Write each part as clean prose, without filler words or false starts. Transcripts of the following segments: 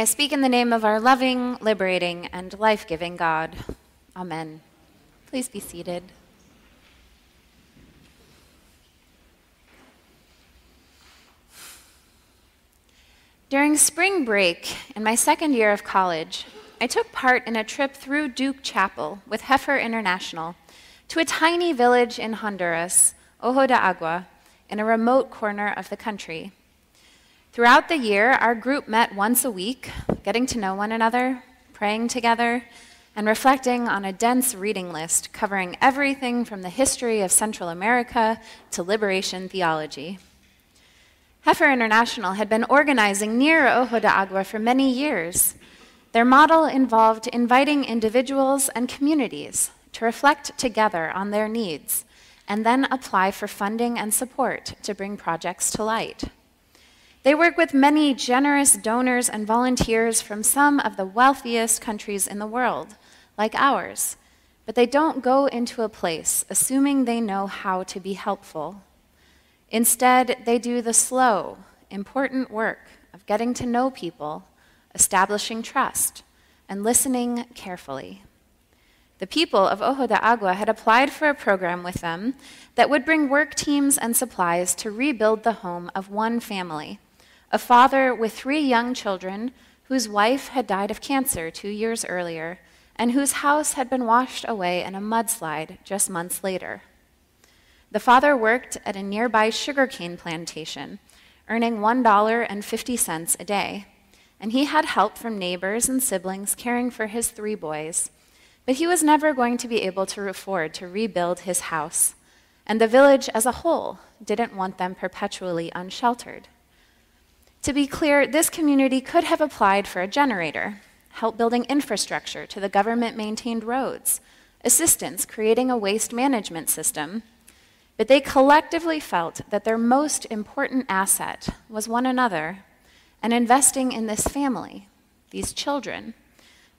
May I speak in the name of our loving, liberating, and life-giving God. Amen. Please be seated. During spring break in my second year of college, I took part in a trip through Duke Chapel with Heifer International to a tiny village in Honduras, Ojo de Agua, in a remote corner of the country. Throughout the year, our group met once a week, getting to know one another, praying together, and reflecting on a dense reading list covering everything from the history of Central America to liberation theology. Heifer International had been organizing near Ojo de Agua for many years. Their model involved inviting individuals and communities to reflect together on their needs and then apply for funding and support to bring projects to light. They work with many generous donors and volunteers from some of the wealthiest countries in the world, like ours, but they don't go into a place assuming they know how to be helpful. Instead, they do the slow, important work of getting to know people, establishing trust, and listening carefully. The people of Ojo de Agua had applied for a program with them that would bring work teams and supplies to rebuild the home of one family, a father with 3 young children whose wife had died of cancer 2 years earlier and whose house had been washed away in a mudslide just months later. The father worked at a nearby sugarcane plantation, earning $1.50 a day, and he had help from neighbors and siblings caring for his 3 boys, but he was never going to be able to afford to rebuild his house, and the village as a whole didn't want them perpetually unsheltered. To be clear, this community could have applied for a generator, help building infrastructure to the government-maintained roads, assistance creating a waste management system, but they collectively felt that their most important asset was one another, and investing in this family, these children,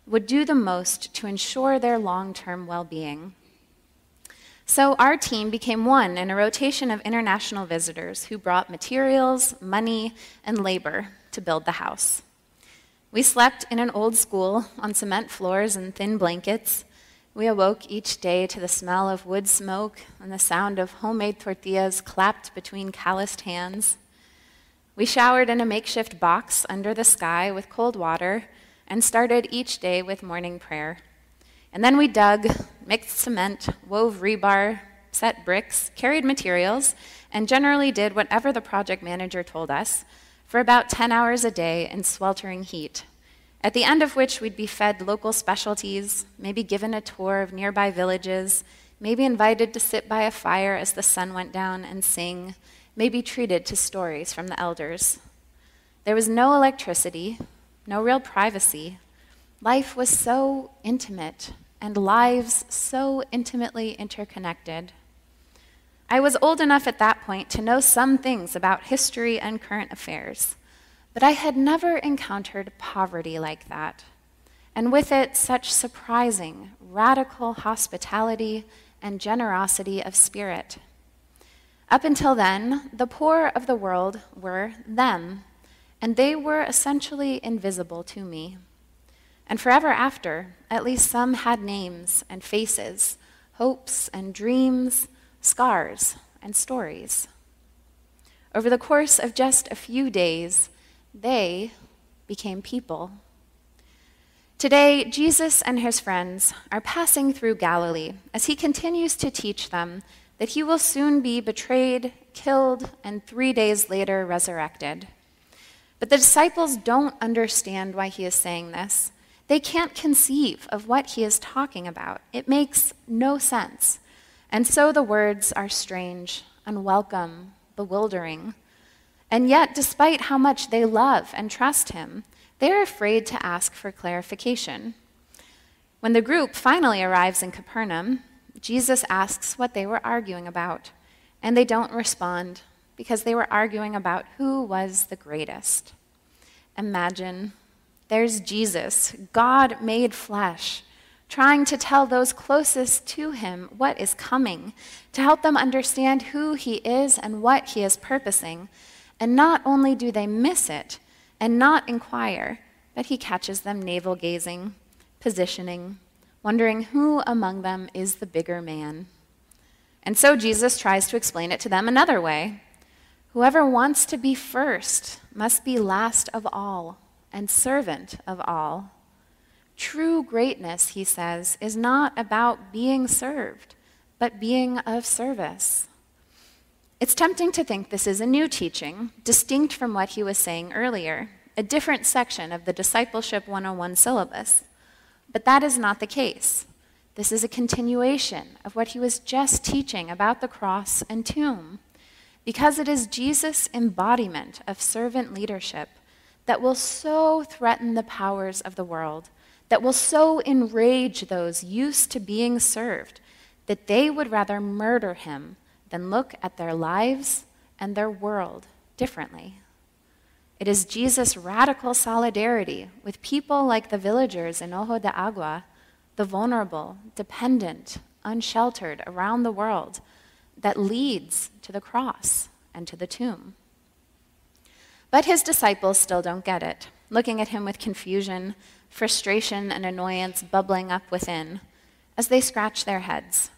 would do the most to ensure their long-term well-being. So our team became one in a rotation of international visitors who brought materials, money, and labor to build the house. We slept in an old school on cement floors and thin blankets. We awoke each day to the smell of wood smoke and the sound of homemade tortillas clapped between calloused hands. We showered in a makeshift box under the sky with cold water and started each day with morning prayer. And then we dug, mixed cement, wove rebar, set bricks, carried materials, and generally did whatever the project manager told us for about 10 hours a day in sweltering heat, at the end of which we'd be fed local specialties, maybe given a tour of nearby villages, maybe invited to sit by a fire as the sun went down and sing, maybe treated to stories from the elders. There was no electricity, no real privacy. Life was so intimate, and lives so intimately interconnected. I was old enough at that point to know some things about history and current affairs, but I had never encountered poverty like that, and with it, such surprising, radical hospitality and generosity of spirit. Up until then, the poor of the world were them, and they were essentially invisible to me. And forever after, at least some had names and faces, hopes and dreams, scars and stories. Over the course of just a few days, they became people. Today, Jesus and his friends are passing through Galilee as he continues to teach them that he will soon be betrayed, killed, and 3 days later resurrected. But the disciples don't understand why he is saying this. They can't conceive of what he is talking about. It makes no sense. And so the words are strange, unwelcome, bewildering. And yet, despite how much they love and trust him, they are afraid to ask for clarification. When the group finally arrives in Capernaum, Jesus asks what they were arguing about, and they don't respond because they were arguing about who was the greatest. Imagine, there's Jesus, God made flesh, trying to tell those closest to him what is coming, to help them understand who he is and what he is purposing. And not only do they miss it and not inquire, but he catches them navel-gazing, positioning, wondering who among them is the bigger man. And so Jesus tries to explain it to them another way. Whoever wants to be first must be last of all and servant of all. True greatness, he says, is not about being served, but being of service. It's tempting to think this is a new teaching, distinct from what he was saying earlier, a different section of the Discipleship 101 syllabus. But that is not the case. This is a continuation of what he was just teaching about the cross and tomb, because it is Jesus' embodiment of servant leadership that will so threaten the powers of the world, that will so enrage those used to being served, that they would rather murder him than look at their lives and their world differently. It is Jesus' radical solidarity with people like the villagers in Ojo de Agua, the vulnerable, dependent, unsheltered around the world, that leads to the cross and to the tomb. But his disciples still don't get it, looking at him with confusion, frustration, and annoyance bubbling up within as they scratch their heads.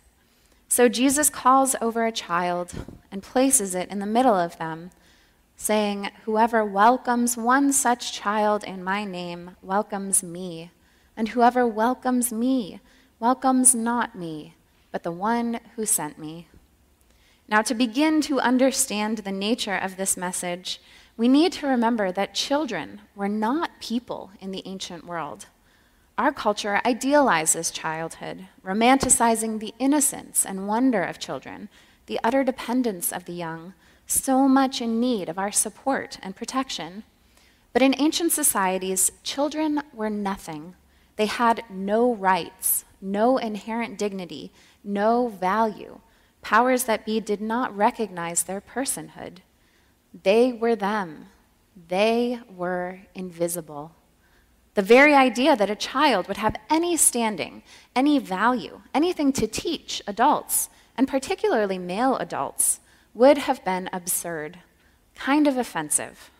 So Jesus calls over a child and places it in the middle of them, saying, "Whoever welcomes one such child in my name welcomes me, and whoever welcomes me welcomes not me, but the one who sent me." Now, to begin to understand the nature of this message, we need to remember that children were not people in the ancient world. Our culture idealizes childhood, romanticizing the innocence and wonder of children, the utter dependence of the young, so much in need of our support and protection. But in ancient societies, children were nothing. They had no rights, no inherent dignity, no value. Powers that be did not recognize their personhood. They were them. They were invisible. The very idea that a child would have any standing, any value, anything to teach adults, and particularly male adults, would have been absurd, kind of offensive.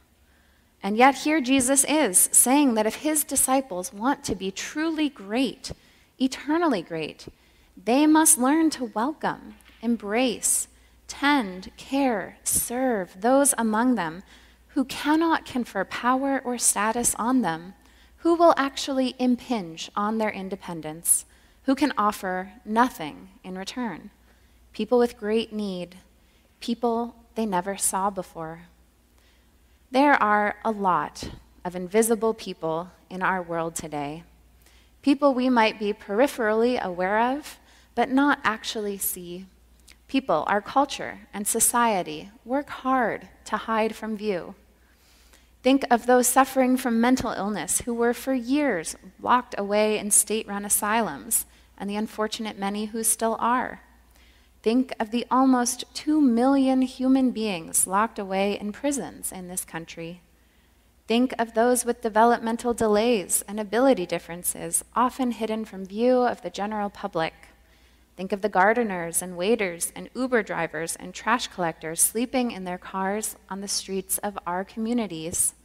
And yet here Jesus is saying that if his disciples want to be truly great, eternally great, they must learn to welcome, embrace, tend, care, serve those among them who cannot confer power or status on them, who will actually impinge on their independence, who can offer nothing in return. People with great need, people they never saw before. There are a lot of invisible people in our world today, people we might be peripherally aware of, but not actually see. People, our culture, and society work hard to hide from view. Think of those suffering from mental illness who were for years locked away in state-run asylums, and the unfortunate many who still are. Think of the almost 2 million human beings locked away in prisons in this country. Think of those with developmental delays and ability differences, often hidden from view of the general public. Think of the gardeners and waiters and Uber drivers and trash collectors sleeping in their cars on the streets of our communities.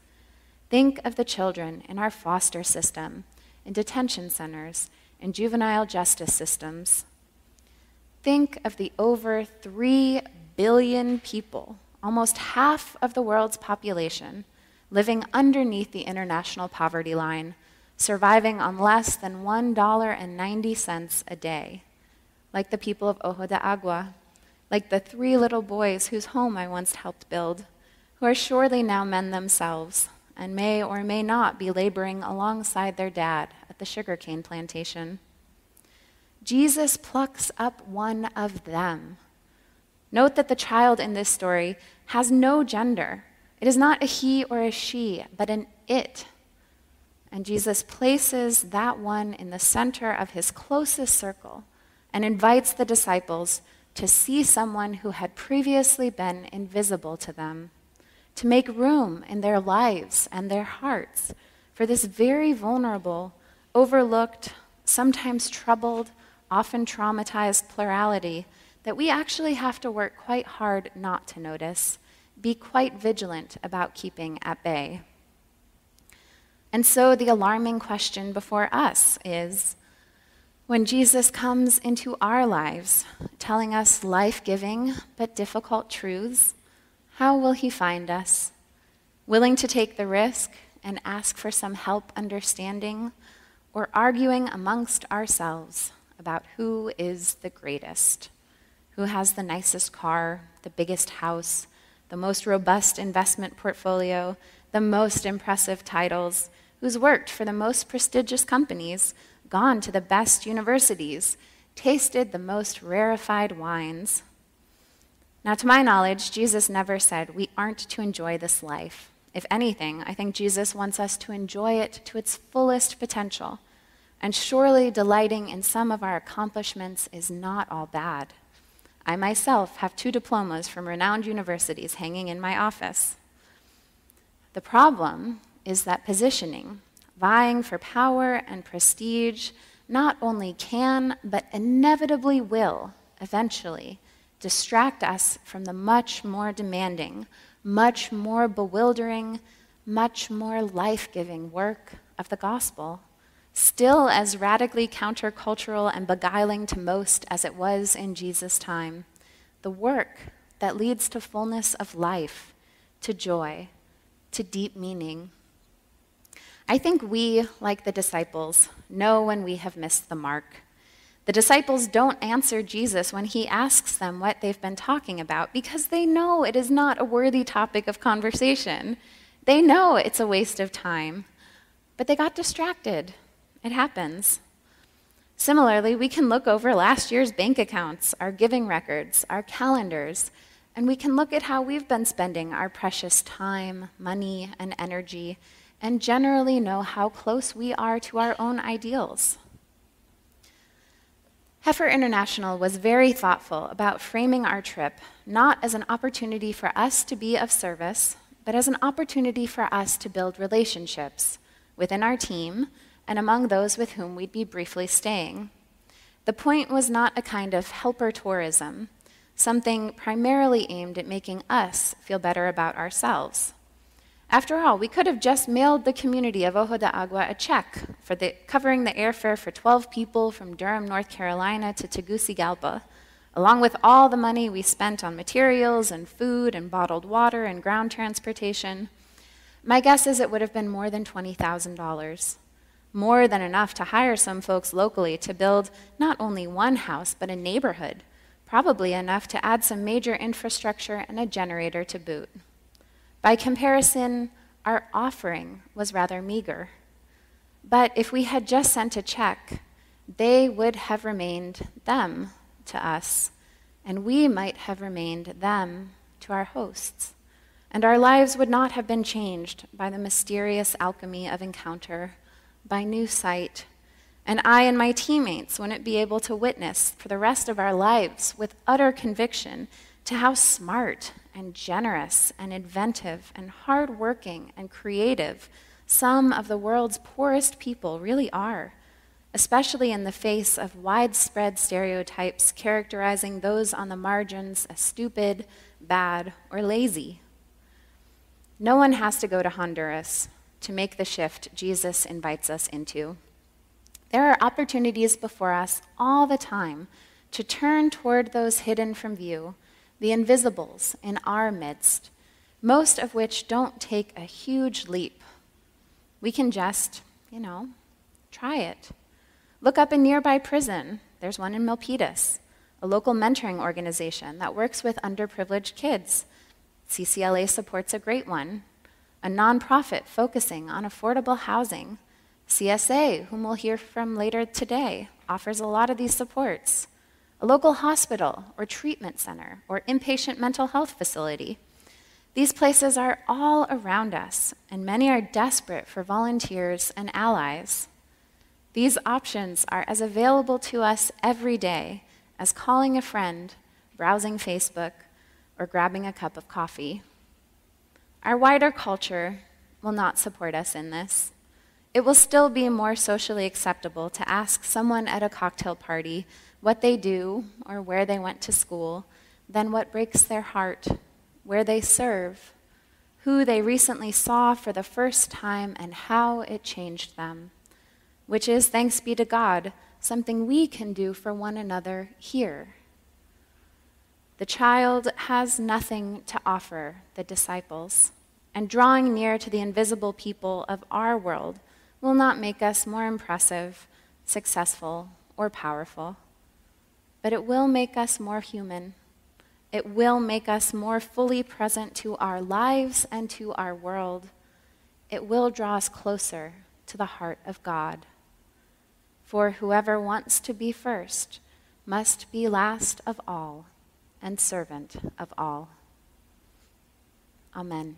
Think of the children in our foster system, in detention centers, in juvenile justice systems. Think of the over 3 billion people, almost half of the world's population, living underneath the international poverty line, surviving on less than $1.90 a day. Like the people of Ojo de Agua, like the 3 little boys whose home I once helped build, who are surely now men themselves and may or may not be laboring alongside their dad at the sugarcane plantation. Jesus plucks up one of them. Note that the child in this story has no gender. It is not a he or a she, but an it. And Jesus places that one in the center of his closest circle and invites the disciples to see someone who had previously been invisible to them, to make room in their lives and their hearts for this very vulnerable, overlooked, sometimes troubled, often traumatized plurality that we actually have to work quite hard not to notice, be quite vigilant about keeping at bay. And so the alarming question before us is, when Jesus comes into our lives, telling us life-giving but difficult truths, how will he find us? Willing to take the risk and ask for some help understanding, or arguing amongst ourselves about who is the greatest, who has the nicest car, the biggest house, the most robust investment portfolio, the most impressive titles, who's worked for the most prestigious companies, gone to the best universities, tasted the most rarefied wines. Now, to my knowledge, Jesus never said we aren't to enjoy this life. If anything, I think Jesus wants us to enjoy it to its fullest potential. And surely delighting in some of our accomplishments is not all bad. I myself have 2 diplomas from renowned universities hanging in my office. The problem is that positioning, vying for power and prestige, not only can, but inevitably will, eventually, distract us from the much more demanding, much more bewildering, much more life-giving work of the gospel, still as radically countercultural and beguiling to most as it was in Jesus' time, the work that leads to fullness of life, to joy, to deep meaning. I think we, like the disciples, know when we have missed the mark. The disciples don't answer Jesus when he asks them what they've been talking about because they know it is not a worthy topic of conversation. They know it's a waste of time, but they got distracted. It happens. Similarly, we can look over last year's bank accounts, our giving records, our calendars, and we can look at how we've been spending our precious time, money, and energy, and generally know how close we are to our own ideals. Heifer International was very thoughtful about framing our trip not as an opportunity for us to be of service, but as an opportunity for us to build relationships within our team and among those with whom we'd be briefly staying. The point was not a kind of helper tourism, something primarily aimed at making us feel better about ourselves. After all, we could have just mailed the community of Ojo de Agua a check for covering the airfare for 12 people from Durham, North Carolina to Tegucigalpa, along with all the money we spent on materials and food and bottled water and ground transportation. My guess is it would have been more than $20,000, more than enough to hire some folks locally to build not only one house, but a neighborhood, probably enough to add some major infrastructure and a generator to boot. By comparison, our offering was rather meager. But if we had just sent a check, they would have remained them to us, and we might have remained them to our hosts. And our lives would not have been changed by the mysterious alchemy of encounter, by new sight, and I and my teammates wouldn't be able to witness for the rest of our lives with utter conviction to how smart and generous and inventive and hardworking and creative some of the world's poorest people really are, especially in the face of widespread stereotypes characterizing those on the margins as stupid, bad, or lazy. No one has to go to Honduras to make the shift Jesus invites us into. There are opportunities before us all the time to turn toward those hidden from view, the invisibles in our midst, most of which don't take a huge leap. We can just, try it. Look up a nearby prison. There's one in Milpitas, a local mentoring organization that works with underprivileged kids. CCLA supports a great one, a nonprofit focusing on affordable housing. CSA, whom we'll hear from later today, offers a lot of these supports. A local hospital or treatment center or inpatient mental health facility. These places are all around us, and many are desperate for volunteers and allies. These options are as available to us every day as calling a friend, browsing Facebook, or grabbing a cup of coffee. Our wider culture will not support us in this. It will still be more socially acceptable to ask someone at a cocktail party what they do or where they went to school than what breaks their heart, where they serve, who they recently saw for the first time and how it changed them, which is, thanks be to God, something we can do for one another here. The child has nothing to offer the disciples, and drawing near to the invisible people of our world will not make us more impressive, successful, or powerful, but it will make us more human. It will make us more fully present to our lives and to our world. It will draw us closer to the heart of God. For whoever wants to be first must be last of all and servant of all. Amen.